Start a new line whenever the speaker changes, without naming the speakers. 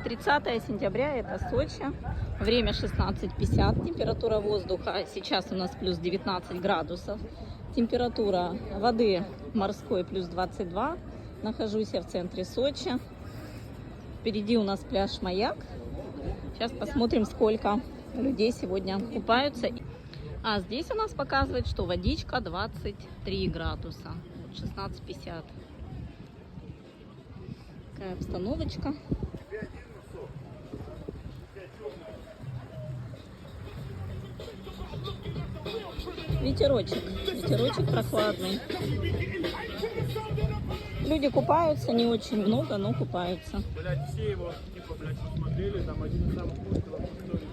30 сентября, это Сочи. Время 16:50. Температура воздуха сейчас у нас плюс 19 градусов. Температура воды морской плюс 22. Нахожусь я в центре Сочи. Впереди у нас пляж Маяк. Сейчас посмотрим, сколько людей сегодня купаются. А здесь у нас показывает, что водичка 23 градуса. 16:50. Такая обстановочка. Ветерочек прохладный. Люди купаются, не очень много, но купаются.
Блять, все его, типа, блять, смотрели, там один из самых лучших в истории.